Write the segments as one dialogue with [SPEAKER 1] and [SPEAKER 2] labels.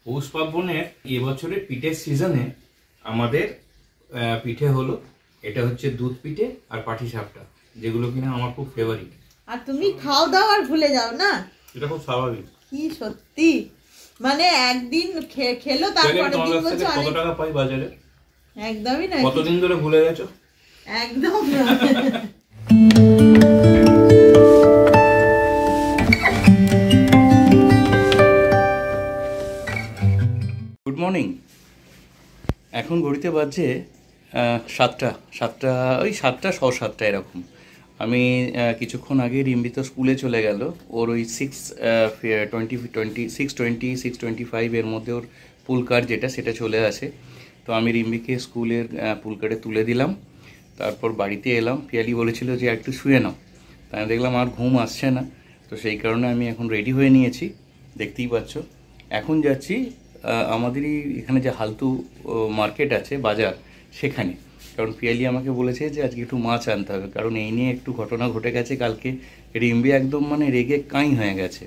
[SPEAKER 1] পৌষ পার্বণের এবছরের পিঠের সিজনে আমাদের পিঠে হলো, এটা হচ্ছে দুধ পিঠে আর পাটিসাপটা, যেগুলো কিনা আমার খুব ফেভারিট।
[SPEAKER 2] আর তুমি খাও দাও আর ভুলে যাও না,
[SPEAKER 1] এটা খুব স্বাভাবিক।
[SPEAKER 2] কি সত্যি, মানে একদিন খেলো তারপরে দিন বলছো
[SPEAKER 1] কত টাকা পাই বাজারে?
[SPEAKER 2] একদমই না।
[SPEAKER 1] কতদিন ধরে ভুলে গেছো?
[SPEAKER 2] একদম না।
[SPEAKER 1] Good morning. এখন ঘড়িতে বাজছে 7টা, ওই 7টা 7:15 এরকম। আমি কিছুক্ষণ আগে রিম্বি তো স্কুলে চলে গেল। ওর ওই 6:25 এর মধ্যে ওর পুল কার যেটা সেটা চলে আসে। তো আমি রিম্বিকে স্কুলের পুল কারে তুলে দিলাম, তারপর বাড়িতে এলাম। পিয়ালি বলেছিল যে একটু শুয়ে নাও, তাই দেখলাম আর ঘুম আসছে না, তো সেই কারণে আমি এখন রেডি হয়ে নিয়েছি, দেখতেই পাচ্ছ। এখন যাচ্ছি আমাদেরই এখানে যে হালতু মার্কেট আছে, বাজার, সেখানে। কারণ পিয়ালি আমাকে বলেছে যে আজকে একটু মাছ আনতে হবে, কারণ এই নিয়ে একটু ঘটনা ঘটে গেছে কালকে। রিম্বি একদম মানে রেগে কাঁই হয়ে গেছে,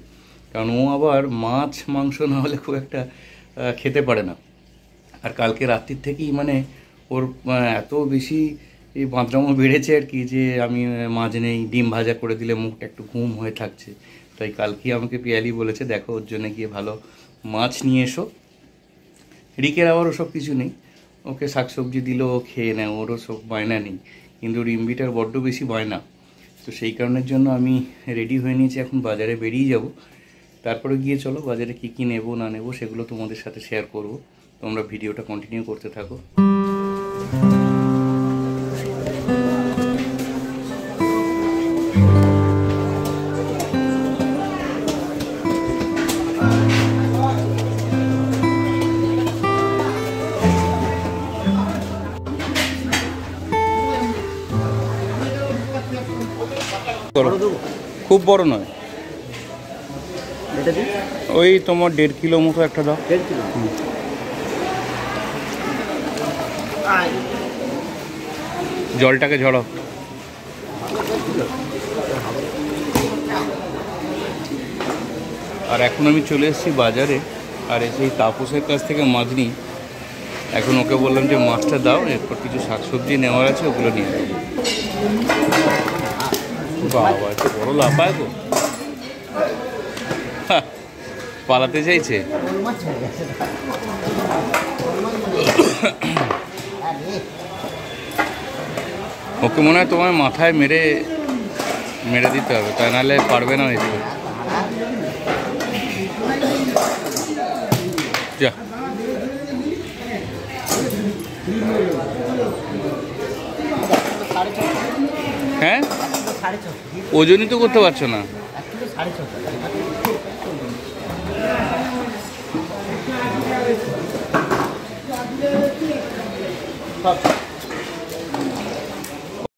[SPEAKER 1] কারণ ও আবার মাছ মাংস না হলে খুব একটা খেতে পারে না। আর কালকে রাত্রির থেকেই মানে ওর এত বেশি এই বাঁদরামো বেড়েছে আর কি, যে আমি মাছ নেই, ডিম ভাজা করে দিলে মুখটা একটু ঘুম হয়ে থাকছে। তাই কালকেই আমাকে পিয়ালি বলেছে দেখো ওর জন্য গিয়ে ভালো মাছ নিয়ে এসো। রিকের আবার ওসব কিছু নেই, ওকে শাকসবজি দিলেও ও খেয়ে নেয়, ওরও সব বায়না নেই। কিন্তু রিম্বিটার বড্ড বেশি বায়না, তো সেই কারণের জন্য আমি রেডি হয়ে নিয়েছি, এখন বাজারে বেরিয়ে যাব। তারপরে গিয়ে চলো বাজারে কী কী নেবো না নেবো সেগুলো তোমাদের সাথে শেয়ার করব। তোমরা ভিডিওটা কন্টিনিউ করতে থাকো। খুব বড় নয়, ওই তোমার 1.5 কিলো মতো একটা দাও। 1.5 কিলো? জলটাকে ঝরাও। আর এখন আমি চলে এসেছি বাজারে, আর এসে তাপসের কাছ থেকে মাছ নিই। এখন ওকে বললাম যে মাছটা দাও, এরপর কিছু শাকসবজি নেওয়ার আছে, ওগুলো নিয়ে যাবো। বাবা, এত বড় লাফায় গো, পালাতে চাইছে। ওকে মনে হয় তোমার মাথায় মেরে দিতে হবে, তাই নাহলে পারবে না হয়তো। যা, হ্যাঁ ওজনই তো করতে পারছো না।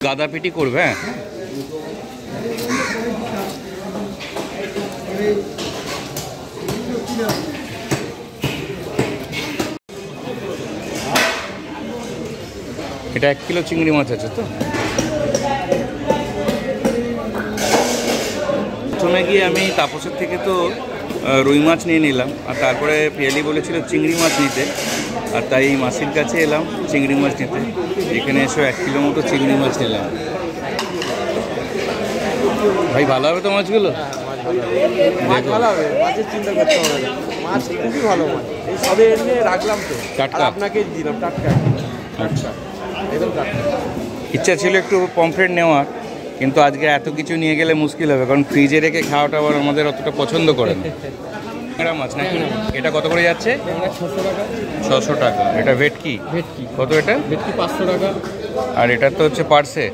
[SPEAKER 1] গাদা পিটি করবে, হ্যাঁ। এটা 1 কিলো চিংড়ি মাছ আছে তো। প্রথমে গিয়ে আমি তাপসের থেকে তো রুই মাছ নিয়ে নিলাম, আর তারপরে পিয়ালি বলেছিল চিংড়ি মাছ নিতে, আর তাই মাসির কাছে এলাম চিংড়ি মাছ নিতে। এখানে এসে 1 কিলো মতো চিংড়ি মাছ নিলাম। ভাই ভালো হবে তো মাছগুলো?
[SPEAKER 3] ভালো হবে, মাছের চিন্তা করতে হবে না, মাছ খুবই ভালো মাছ। এই সবে এনে রাখলাম তো, টাটকা আপনাকে দিলাম টাটকা।
[SPEAKER 1] আচ্ছা,
[SPEAKER 3] একদম টাটকা।
[SPEAKER 1] ইচ্ছা ছিল একটু পমফ্রেট নেওয়ার, কিন্তু আজকে এত কিছু নিয়ে গেলে মুশকিল হবে, কারণ ফ্রিজে রেখে খাওয়াটা আবার আমাদের অতটা পছন্দ করে না। মাছ নাকি? এটা কত করে যাচ্ছে?
[SPEAKER 3] 600 টাকা।
[SPEAKER 1] 600 টাকা। এটা ভেটকি?
[SPEAKER 3] ভেটকি
[SPEAKER 1] কত? এটা
[SPEAKER 3] ভেটকি 500 টাকা।
[SPEAKER 1] আর এটা তো হচ্ছে পার্সে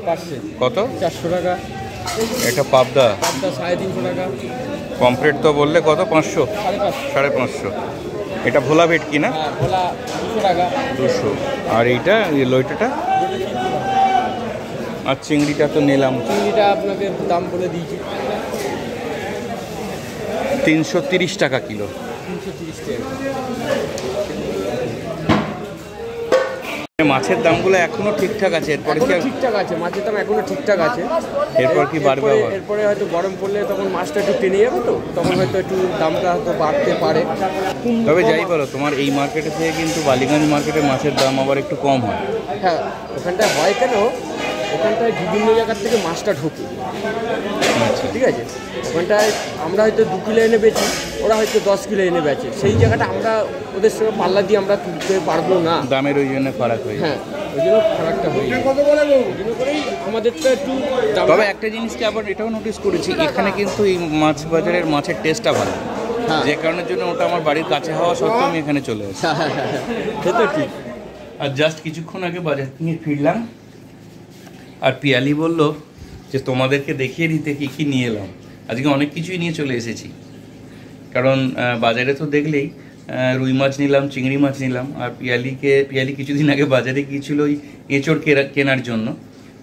[SPEAKER 1] কত?
[SPEAKER 3] 400 টাকা।
[SPEAKER 1] এটা পাবদা
[SPEAKER 3] 350 টাকা।
[SPEAKER 1] পমফ্রেট তো বললে কত? 500? 550। এটা ভোলা ভেটকি না?
[SPEAKER 3] ভোলা 200 টাকা।
[SPEAKER 1] 200। আর এইটা লইটাটা? আর চিংড়িটা তো নিলাম,
[SPEAKER 3] চিংড়িটা আপনাকে দাম বলে দিয়েছি
[SPEAKER 1] 330 টাকা কিলো।
[SPEAKER 3] 330 টাকা।
[SPEAKER 1] মাছের দামগুলো এখনো ঠিকঠাক আছে, এরপরে কি
[SPEAKER 3] এখনো ঠিকঠাক আছে, মাছের দাম এখনো ঠিকঠাক আছে।
[SPEAKER 1] এরপর কি বাড়বে আবার?
[SPEAKER 3] এরপরে হয়তো গরম পড়লে তখন মাছটা একটু টেনে যাবে, তো তখন হয়তো একটু দামটা হয়তো বাড়তে পারে।
[SPEAKER 1] তবে যাই বলো, তোমার এই মার্কেটে থেকে কিন্তু বালিগঞ্জ মার্কেটে মাছের দাম আবার একটু কম হয়।
[SPEAKER 3] হ্যাঁ, ওখানটায় হয় কেন, ওখানটায় বিভিন্ন জায়গার থেকে মাছটা ঢোকে, ঠিক আছে। ওখানটায় আমরা হয়তো 2 কিলো এনে বেচি, ওরা হয়তো 10 কিলো এনে বেচে, সেই জায়গাটা আমরা ওদের সঙ্গে পাল্লা দিয়ে আমরা তুলতে পারবো না,
[SPEAKER 1] দামের ওই জন্য ফারাক হয়ে যায়।
[SPEAKER 3] হ্যাঁ, ওই জন্য ফারাকটা হয়ে যায়, ওই জন্য করেই আমাদেরটা একটু।
[SPEAKER 1] তবে একটা জিনিসকে আবার এটাও নোটিস করেছি, এখানে কিন্তু এই মাছ বাজারের মাছের টেস্টটা ভালো, যে কারণের জন্য ওটা আমার বাড়ির কাছে হওয়া সত্ত্বেও আমি এখানে চলে আসি।
[SPEAKER 3] সে তো ঠিক।
[SPEAKER 1] আর জাস্ট কিছুক্ষণ আগে বাজার থেকে ফিরলাম, আর পিয়ালি বলল যে তোমাদেরকে দেখিয়ে দিতে কী কী নিয়ে এলাম। আজকে অনেক কিছুই নিয়ে চলে এসেছি, কারণ বাজারে তো দেখলেই রুই মাছ নিলাম, চিংড়ি মাছ নিলাম। আর পিয়ালি কিছুদিন আগে বাজারে গিয়েছিল ওই এঁচড় কেনার জন্য,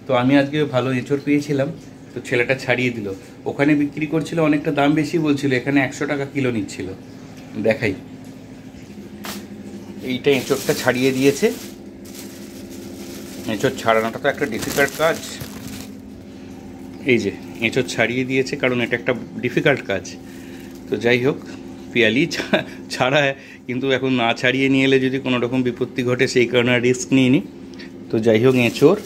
[SPEAKER 1] তো আমি আজকে ভালো এঁচড় পেয়েছিলাম, তো ছেলেটা ছাড়িয়ে দিল। ওখানে বিক্রি করছিল অনেকটা দাম বেশি বলছিল, এখানে 100 টাকা কিলো নিচ্ছিল। দেখাই, এইটা এঁচড়টা ছাড়িয়ে দিয়েছে। এঁচড় ছাড়ানোটা তো একটা ডিফিকাল্ট কাজ, এই যে এঁচড় ছাড়িয়ে দিয়েছে, কারণ এটা একটা ডিফিকাল্ট কাজ। তো যাই হোক, পিয়ালি ছাড়ায়, কিন্তু এখন না ছাড়িয়ে নিয়ে এলে যদি কোনো রকম বিপত্তি ঘটে, সেই কারণে রিস্ক নিইনি। তো যাই হোক, এঁচড়,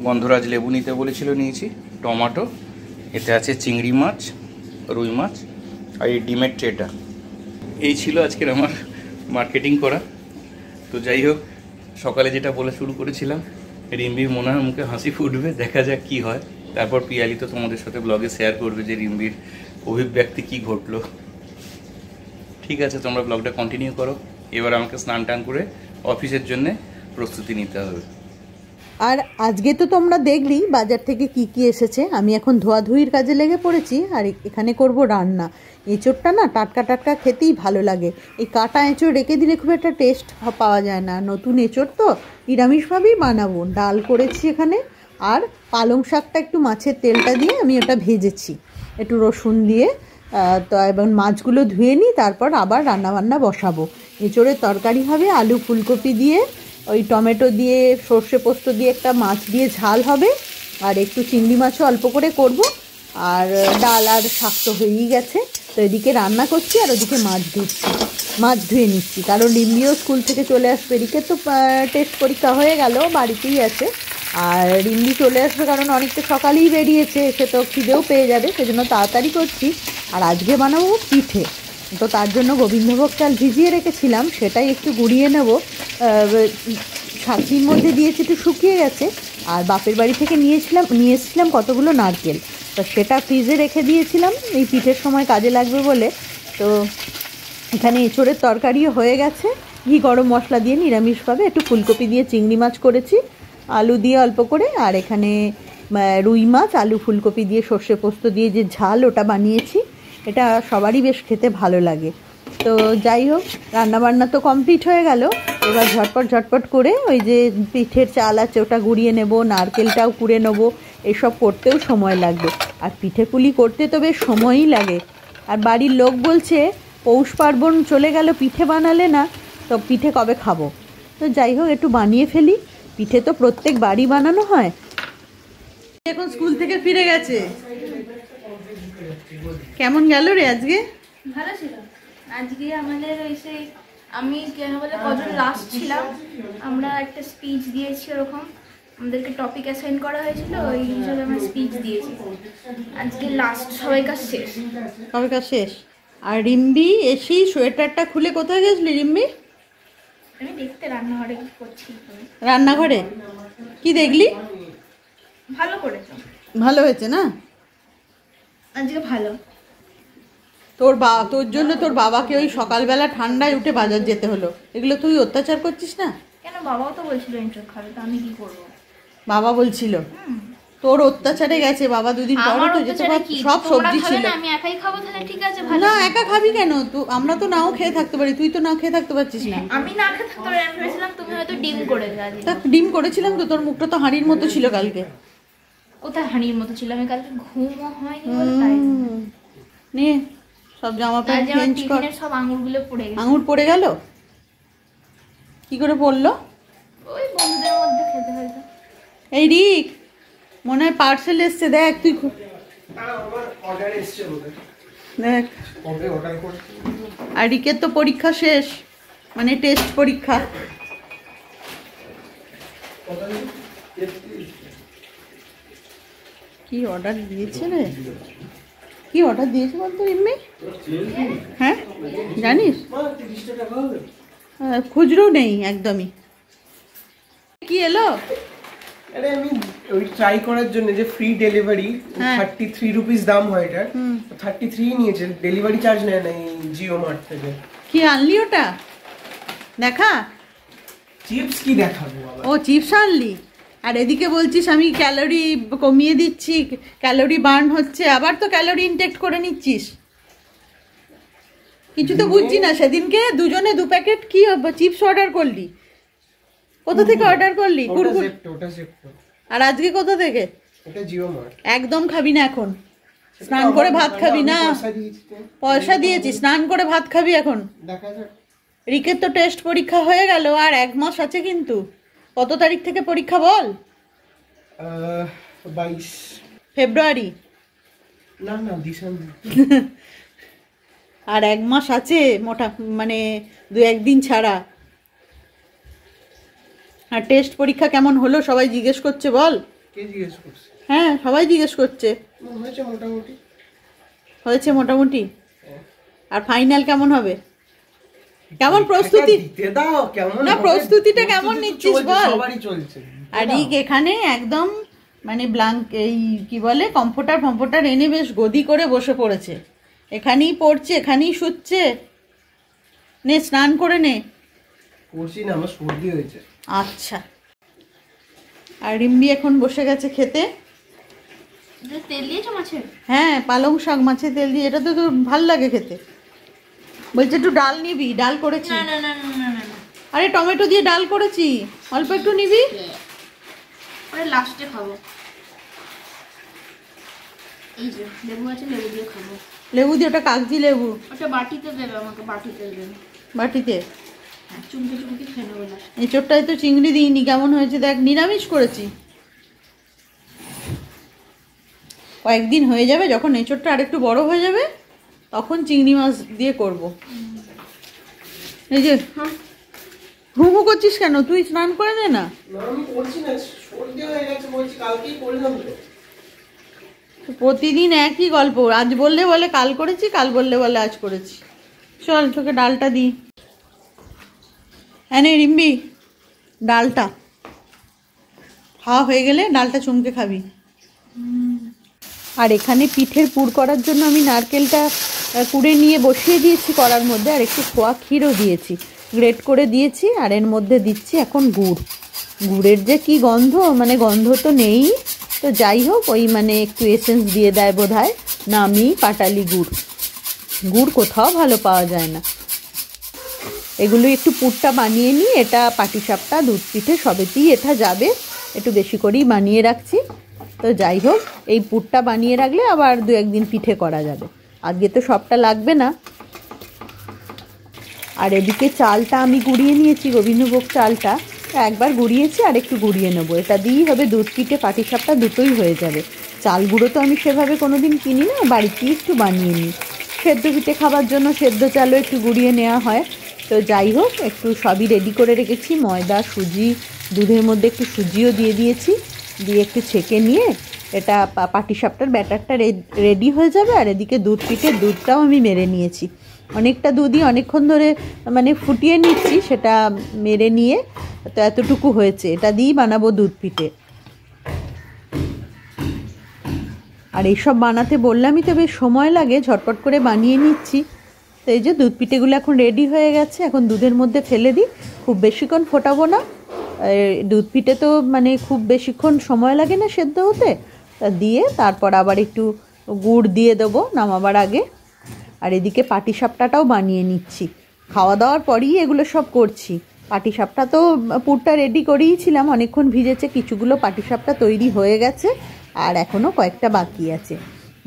[SPEAKER 1] গন্ধরাজ লেবু নিতে বলেছিল, নিয়েছি। টমেটো, এতে আছে চিংড়ি মাছ, রুই মাছ, আর এই ডিমের ট্রেটা। এই ছিল আজকের আমার মার্কেটিং করা। তো যাই হোক, সকালে যেটা বলে শুরু করেছিলাম, রিম্বির মনে হয় মুখে হাসি ফুটবে, দেখা যাক কি হয়। তারপর পিয়ালি তো তোমাদের সাথে ব্লগে শেয়ার করবে যে রিম্বির অভিব্যক্তি কি ঘটলো। ঠিক আছে, তোমরা ব্লগটা কন্টিনিউ করো। এবার আমাকে স্নান টান করে অফিসের জন্য প্রস্তুতি নিতে হবে।
[SPEAKER 2] আর আজকে তো তোমরা দেখলি বাজার থেকে কি কি এসেছে। আমি এখন ধোয়াধুয়ির কাজে লেগে পড়েছি, আর এখানে করব রান্না। এঁচোড়টা না টাটকা টাটকা খেতেই ভালো লাগে, এই কাটা এঁচোড় রেখে দিলে খুব একটা টেস্ট পাওয়া যায় না। নতুন এঁচোড় তো নিরামিষভাবেই বানাবো। ডাল করেছি এখানে, আর পালং শাকটা একটু মাছের তেলটা দিয়ে আমি ওটা ভেজেছি একটু রসুন দিয়ে। তো এবং মাছগুলো ধুয়ে নিই, তারপর আবার রান্নাবান্না বসাবো। এঁচোড়ের তরকারি হবে আলু ফুলকপি দিয়ে, ওই টমেটো দিয়ে, সর্ষে পোস্ত দিয়ে একটা মাছ দিয়ে ঝাল হবে, আর একটু চিংড়ি মাছও অল্প করে করব। আর ডাল আর শাক তো হয়েই গেছে। তো এদিকে রান্না করছি আর ওদিকে মাছ ধুয়ে নিচ্ছি, কারণ রিম্বিও স্কুল থেকে চলে আসবে। এদিকে তো টেস্ট পরীক্ষা হয়ে গেল, বাড়িতেই আছে। আর রিম্বি চলে আসবে, কারণ অনেকটা সকালেই বেরিয়েছে, এসে তো খিদেও পেয়ে যাবে, সেজন্য তাড়াতাড়ি করছি। আর আজকে বানাবো পিঠে, তো তার জন্য গোবিন্দভোগ চাল ভিজিয়ে রেখেছিলাম, সেটাই একটু গুঁড়িয়ে নেব। ছাঁকনির মধ্যে দিয়েছি, একটু শুকিয়ে গেছে। আর বাপের বাড়ি থেকে নিয়ে এসেছিলাম কতগুলো নারকেল, তো সেটা ফ্রিজে রেখে দিয়েছিলাম এই পিঠের সময় কাজে লাগবে বলে। তো এখানে এঁচোড়ের তরকারিও হয়ে গেছে, ঘি গরম মশলা দিয়ে নিরামিষভাবে একটু ফুলকপি দিয়ে চিংড়ি মাছ করেছি, আলু দিয়ে অল্প করে। আর এখানে রুই মাছ আলু ফুলকপি দিয়ে সর্ষে পোস্ত দিয়ে যে ঝাল, ওটা বানিয়েছি। এটা সবারই বেশ খেতে ভালো লাগে। তো যাই হোক, রান্নাবান্না তো কমপ্লিট হয়ে গেল। এবার ঝটপট করে ওই যে পিঠের চাল আছে ওটা গুঁড়িয়ে নেব, নারকেলটাও কুড়ে নেবো। এসব করতেও সময় লাগবে, আর পিঠেপুলি করতে তো বেশ সময়ই লাগে। আর বাড়ির লোক বলছে পৌষ পার্বণ চলে গেল, পিঠে বানালে না, তো পিঠে কবে খাবো। তো যাই হোক, একটু বানিয়ে ফেলি। পিঠে তো প্রত্যেক বাড়ি বানানো হয়। এখন স্কুল থেকে ফিরে গেছে। কেমন গেল রে আজকে?
[SPEAKER 4] ভালো ছিল। আজকে আমাদের ওই সেই আমি বলে কজন লাস্ট ছিলাম, আমরা একটা স্পিচ দিয়েছি, ওরকম আমাদেরকে টপিক অ্যাসাইন করা হয়েছিল, ওই হিসেবে আমরা স্পিচ দিয়েছি। আজকে লাস্ট, সবাইকার শেষ।
[SPEAKER 2] সবাইকার শেষ। আর রিম্বি এসেই সোয়েটারটা খুলে কোথায় গেছিলি রিম্বি?
[SPEAKER 4] আমি দেখতে রান্নাঘরে করছি।
[SPEAKER 2] রান্নাঘরে কি দেখলি?
[SPEAKER 4] ভালো করেছো।
[SPEAKER 2] ভালো হয়েছে না
[SPEAKER 4] আজকে? ভালো।
[SPEAKER 2] তোর জন্য তোর বাবাকে ওই সকালবেলা ঠান্ডায় উঠে বাজার যেতে হলো। এগুলো তুই অত্যাচার করছিস না?
[SPEAKER 4] কেন, বাবাও তো বলছিল এঁচড় খাবে, তো আমি কি করবো?
[SPEAKER 2] বাবা বলছিল তোর অত্যাচারে গেছে। বাবা দুদিন পরে তো যেতে পারত, সব সবজি ছিল।
[SPEAKER 4] আমি একাই খাবো, তাহলে ঠিক আছে ভালো।
[SPEAKER 2] না, একা খাবি কেন? আমরা তো নাও খেয়ে থাকতে পারি, তুই তো না খেয়ে থাকতে পারছিস না।
[SPEAKER 4] আমি না খেয়ে থাকতে পারি, আমি ভেবেছিলাম তুমি হয়তো ডিম করে
[SPEAKER 2] তা ডিম করেছিলাম তো, তোর মুখটা তো হাঁড়ির মতো ছিল কালকে।
[SPEAKER 4] কোথায় হাঁড়ির মতো ছিল? আমি কালকে ঘুমও হয়নি বলে তাই।
[SPEAKER 2] নে সব জামা প্যান্ট চেঞ্জ কর।
[SPEAKER 4] সব আঙুরগুলো পড়ে গেছে।
[SPEAKER 2] আঙুর পড়ে গেল? কি করে পড়লো?
[SPEAKER 4] ওই বন্ধুদের মধ্যে খেতে হয়তো।
[SPEAKER 2] এই রিক, মনে হয় পার্সেল এসছে, দেখ তুই দেখ। আর রিকের তো পরীক্ষা শেষ, মানে টেস্ট পরীক্ষা। কি অর্ডার দিয়েছে রে, কি অর্ডার দিয়েছে বলতো এমনি? হ্যাঁ জানিস, খুচরো নেই একদমই। কি এলো?
[SPEAKER 5] আরে আমি ওই ট্রাই করার জন্য যে ফ্রি ডেলিভারি 33 রুপিস দাম হয় এটা, 33 নিয়েছে, ডেলিভারি চার্জ নেয় না এই জিও মার্ট থেকে।
[SPEAKER 2] কি আনলি ওটা দেখা?
[SPEAKER 5] চিপস কি দেখাবো বাবা?
[SPEAKER 2] ও চিপস আনলি, আর এদিকে বলছিস আমি ক্যালোরি কমিয়ে দিচ্ছি, ক্যালোরি বার্ন হচ্ছে, আবার তো ক্যালোরি ইনটেক করে নিচ্ছিস। কিছু তো বুঝছি না। সেদিনকে দুজনে 2 প্যাকেট কি চিপস অর্ডার করলি, কোথা থেকে অর্ডার করলি?
[SPEAKER 5] ওটা জেপ্টো।
[SPEAKER 2] আর আজকে কোথা থেকে?
[SPEAKER 5] এটা জিও মার্ট।
[SPEAKER 2] একদম খাবি না এখন, স্নান করে ভাত খাবি না। পয়সা দিয়েছি, স্নান করে ভাত খাবি এখন।
[SPEAKER 5] দেখা যাক।
[SPEAKER 2] রিকের তো টেস্ট পরীক্ষা হয়ে গেল, আর 1 মাস আছে কিন্তু। কত তারিখ থেকে পরীক্ষা বল?
[SPEAKER 5] 22
[SPEAKER 2] ফেব্রুয়ারি
[SPEAKER 5] না ডিসেম্বর।
[SPEAKER 2] আর 1 মাস আছে মোটা, মানে 2-1 দিন ছাড়া। আর টেস্ট পরীক্ষা কেমন হলো সবাই জিজ্ঞেস করছে বল।
[SPEAKER 5] কে জিজ্ঞেস করছে?
[SPEAKER 2] হ্যাঁ সবাই জিজ্ঞেস করছে।
[SPEAKER 5] হয়েছে মোটামুটি।
[SPEAKER 2] হয়েছে মোটামুটি। আর ফাইনাল কেমন হবে? কেমন প্রস্তুতি?
[SPEAKER 5] দাও কেমন
[SPEAKER 2] না প্রস্তুতিটা কেমন নিচ্ছিস বল?
[SPEAKER 5] সবারই চলছে।
[SPEAKER 2] আর এখানে একদম মানে ব্ল্যাঙ্ক, এই কি বলে, কমফোর্টার এনে বেশ গদি করে বসে পড়েছে। এখানেই পড়ছে, এখানেই শুচ্ছে। নে স্নান করে নে।
[SPEAKER 5] করছি না, আমার সর্দি হয়েছে।
[SPEAKER 2] আচ্ছা। আর রিম্বি এখন বসে গেছে খেতে।
[SPEAKER 4] তেল দিয়েছো মাছের?
[SPEAKER 2] হ্যাঁ পালং শাক মাছের তেল দিয়ে, এটা তো তোর ভাল লাগে খেতে। বলছে একটু ডাল নিবি, ডাল করেছি।
[SPEAKER 4] না না না না না না,
[SPEAKER 2] আরে টমেটো দিয়ে ডাল করেছি, অল্প একটু নিবি।
[SPEAKER 4] ওটা লাস্টে খাবো। এই যে লেবু আছে, লেবু দিয়ে খাবো।
[SPEAKER 2] লেবু দিয়ে, ওটা কাগজি লেবু।
[SPEAKER 4] ওটা বাটিতে দেবে আমাকে, বাটিতে দেবে।
[SPEAKER 2] বাটিতে?
[SPEAKER 4] হ্যাঁ চুমকি চুমকি খেয়ে নেবো লাস্ট।
[SPEAKER 2] এঁচোড়টায় তো চিংড়ি দিইনি, কেমন হয়েছে দেখ। নিরামিষ করেছি। কয়েকদিন হয়ে যাবে, যখন এঁচোড়টা আরেকটু বড় হয়ে যাবে তখন চিংড়ি মাছ দিয়ে করব। এই যে হু হু করছিস কেন? তুই স্নান করে নে না।
[SPEAKER 5] আমি করছি না, সর্দি হয়ে গেছে বলছি, কালকেই করলাম তো।
[SPEAKER 2] প্রতিদিন একই গল্প, আজ বললে বলে কাল করেছি, কাল বললে বলে আজ করেছি। চল তোকে ডালটা দিই। হ্যাঁ নে রিম্বি, ডালটা খাওয়া হয়ে গেলে ডালটা চুমকে খাবি। আর এখানে পিঠের পুর করার জন্য আমি নারকেলটা কুড়ে নিয়ে বসিয়ে দিয়েছি কড়ার মধ্যে, আর একটু খোয়া ক্ষীরও দিয়েছি, গ্রেট করে দিয়েছি। আর এর মধ্যে দিচ্ছি এখন গুড়। গুড়ের যে কি গন্ধ, মানে গন্ধ তো নেই, তো যাই হোক, ওই মানে একটু এসেন্স দিয়ে দেয় বোধ হয়। নামি পাটালি গুড়, গুড় কোথাও ভালো পাওয়া যায় না। এগুলো একটু পুরটা বানিয়ে নিই। এটা পাটিসাপটা, দুধ পিঠে সবেতেই এটা যাবে, একটু বেশি করেই বানিয়ে রাখছি। তো যাই হোক, এই পুরটা বানিয়ে রাখলে আবার 2-1 দিন পিঠে করা যাবে। আজকে তো সবটা লাগবে না। আর এদিকে চালটা আমি গুঁড়িয়ে নিয়েছি, গোবিন্দভোগ চালটা একবার গুঁড়িয়েছি, আর একটু গুঁড়িয়ে নেবো। এটা দিয়েই হবে দুধ পিঠে, পাটিসাপটা দুটোই হয়ে যাবে। চাল গুঁড়ো তো আমি সেভাবে কোনো দিন কিনি না, বাড়িতেই একটু বানিয়ে নিই। সেদ্ধ পিঠে খাবার জন্য সেদ্ধ চালও একটু গুঁড়িয়ে নেওয়া হয়। তো যাই হোক, একটু সবই রেডি করে রেখেছি। ময়দা, সুজি, দুধের মধ্যে একটু সুজিও দিয়ে দিয়েছি, দিয়ে একটু ছেঁকে নিয়ে এটা পাটিসাপটার ব্যাটারটা রেডি হয়ে যাবে। আর এদিকে দুধ পিঠের দুধটাও আমি মেরে নিয়েছি, অনেকটা দুধই অনেকক্ষণ ধরে মানে ফুটিয়ে নিচ্ছি, সেটা মেরে নিয়ে তো এতটুকু হয়েছে। এটা দিয়েই বানাবো দুধ পিঠে। আর এইসব বানাতে বললামই তো বেশ সময় লাগে, ঝটপট করে বানিয়ে নিচ্ছি। তো এই যে দুধ পিঠেগুলো এখন রেডি হয়ে গেছে, এখন দুধের মধ্যে ফেলে দিই। খুব বেশিক্ষণ ফোটাবো না, দুধ পিঠে তো মানে খুব বেশিক্ষণ সময় লাগে না সেদ্ধ হতে। তা দিয়ে তারপর আবার একটু গুড় দিয়ে দেবো নামাবার আগে। আর এদিকে পাটিসাপটাটাও বানিয়ে নিচ্ছি, খাওয়া দাওয়ার পরেই এগুলো সব করছি। পাটিসাপটা তো পুরটা রেডি করেইছিলাম, অনেকক্ষণ ভিজেছে, কিছুগুলো পাটিসাপটা তৈরি হয়ে গেছে, আর এখনও কয়েকটা বাকি আছে।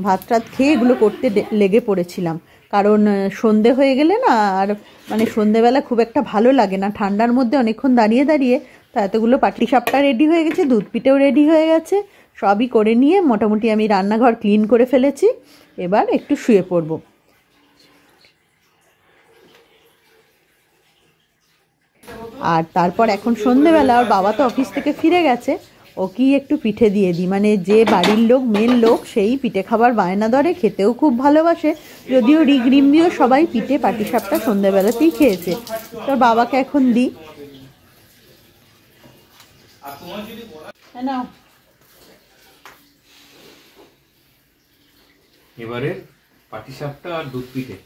[SPEAKER 2] ভাত টাত খেয়ে এগুলো করতে লেগে পড়েছিলাম, কারণ সন্ধে হয়ে গেলে না আর মানে সন্ধেবেলা খুব একটা ভালো লাগে না, ঠান্ডার মধ্যে অনেকক্ষণ দাঁড়িয়ে দাঁড়িয়ে তা এতগুলো পাটিসাপটা রেডি হয়ে গেছে, দুধ পিঠেও রেডি হয়ে গেছে, সবই করে নিয়ে মোটামুটি আমি রান্নাঘর ক্লিন করে ফেলেছি। এবার একটু শুয়ে পড়ব। আর তারপর এখন সন্ধেবেলা, ওর বাবা তো অফিস থেকে ফিরে গেছে, ও কি একটু পিঠে দিয়ে দিই, মানে যে বাড়ির লোক মেন লোক সেই পিঠে খাবার বায়না ধরে, খেতেও খুব ভালোবাসে। যদিও রিমবিও সবাই পিঠে পাটিসাপটা সন্ধেবেলাতেই খেয়েছে, তোর বাবাকে এখন দিই।
[SPEAKER 1] এবারে পাটিসাপটা আর দুধ পিঠে।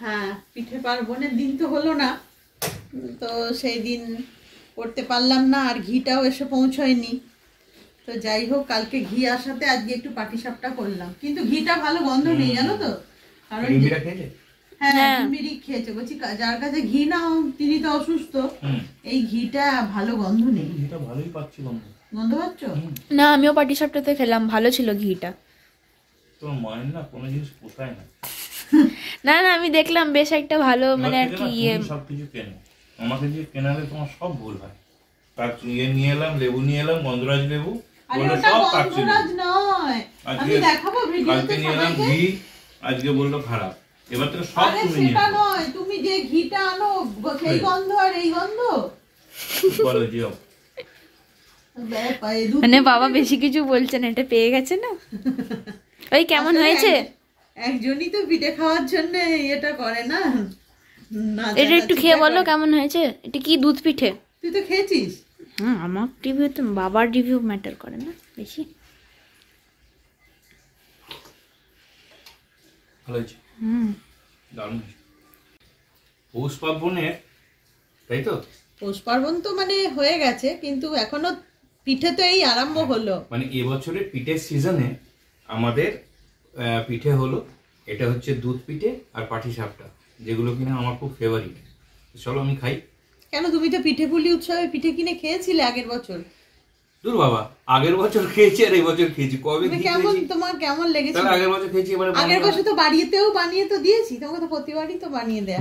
[SPEAKER 2] হ্যাঁ, পিঠে পার্বণের দিন তো হলো না, তো সেই দিন করতে পারলাম না, আর ঘিটাও এসে পৌঁছয়নি। তো যাই হোক, কালকে ঘি আসাতে আজকে একটু পাটিসাপটা করলাম, কিন্তু ঘিটা ভালো গন্ধ নেই জানো তো, কারণ হ্যাঁ মিরি খেয়েছে, বলছি যার কাছে ঘি নাও তিনি তো অসুস্থ, এই ঘিটা ভালো গন্ধ নেই।
[SPEAKER 1] ঘিটা ভালোই পাচ্ছি
[SPEAKER 2] গন্ধ পাচ্ছ?
[SPEAKER 4] না, আমিও পাটিসাপটাতে খেলাম, ভালো ছিল ঘিটা।
[SPEAKER 1] তোমার মায়ের না কোনো জিনিস পোষায় না।
[SPEAKER 4] না না, আমি দেখলাম বেশ একটা ভালো, মানে আর কি
[SPEAKER 1] সবকিছু কেনো, আমাকে দিয়ে কেনালে তোমার সব ভুল হয়। তার ইয়ে নিয়ে এলাম, লেবু নিয়ে এলাম, গন্ধরাজ লেবু, কালকে নিয়ে এলাম ঘি, আজকে বললো খারাপ। এবার থেকে সব
[SPEAKER 2] তুমি যে ঘিটা আনো সেই গন্ধ আর এই গন্ধ
[SPEAKER 1] বলো জিও।
[SPEAKER 4] মানে বাবা বেশি কিছু বলছেন, এটা পেয়ে গেছে না। ওই কেমন হয়েছে?
[SPEAKER 2] একজনই তো পিঠে খাওয়ার জন্য এটা করে না।
[SPEAKER 4] এটা একটু খেয়ে বলো কেমন হয়েছে। এটা কি দুধ পিঠে?
[SPEAKER 2] তুই তো খেয়েছিস।
[SPEAKER 4] আমার রিভিউ তো, বাবার রিভিউ ম্যাটার করে না বেশি।
[SPEAKER 1] ভালো হয়েছে, দারুণ হয়েছে। পৌষ পার্বণে, তাই তো?
[SPEAKER 2] পৌষ পার্বণ তো মানে হয়ে গেছে, কিন্তু এখনো পিঠে তো এই আরম্ভ হলো।
[SPEAKER 1] মানে এবছরের পিঠের সিজনে আমাদের পিঠে হলো, এটা হচ্ছে দুধ পিঠে আর পাটিসাপটা, যেগুলো কিনা আমার খুব ফেভারিট। চলো আমি খাই।
[SPEAKER 2] কেন, তুমি তো পিঠে পুলি উৎসবে পিঠে কিনে খেয়েছিলে আগের বছর।
[SPEAKER 1] দূর বাবা, আগের বছর খেয়েছি আর এই বছর খেয়েছি, কবে
[SPEAKER 2] কেমন তোমার কেমন লেগেছে?
[SPEAKER 1] আগের বছর খেয়েছি, এবারে
[SPEAKER 2] আগের বছর তো বানিয়ে তো দিয়েছি তোমাকে, তো প্রতিবারই তো বানিয়ে দেয়া।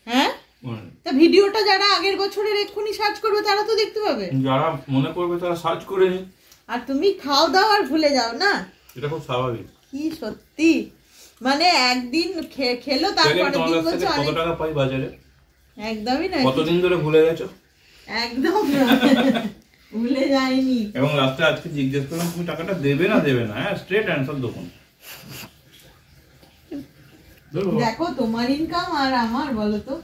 [SPEAKER 2] হ্যাঁ, তা ভিডিওটা যারা আগের বছরের এক্ষুনি সার্চ করবে তারা তো দেখতে পাবে,
[SPEAKER 1] যারা মনে করবে তারা সার্চ করে নি।
[SPEAKER 2] আর তুমি খাও দাও আর ভুলে যাও না,
[SPEAKER 1] এটা খুব স্বাভাবিক।
[SPEAKER 2] কি সত্যি, মানে একদিন খেলো তারপরে দিন বলছো
[SPEAKER 1] কত টাকা পাই বাজারে?
[SPEAKER 2] একদমই না।
[SPEAKER 1] কতদিন ধরে ভুলে গেছো?
[SPEAKER 2] একদম ভুলে যাইনি।
[SPEAKER 1] এবং লাস্টে আজকে জিজ্ঞেস করলাম তুমি টাকাটা দেবে না দেবে না, হ্যাঁ স্ট্রেট অ্যান্সার দেখুন।
[SPEAKER 2] দেখো তোমার ইনকাম আর আমার, বলো তো।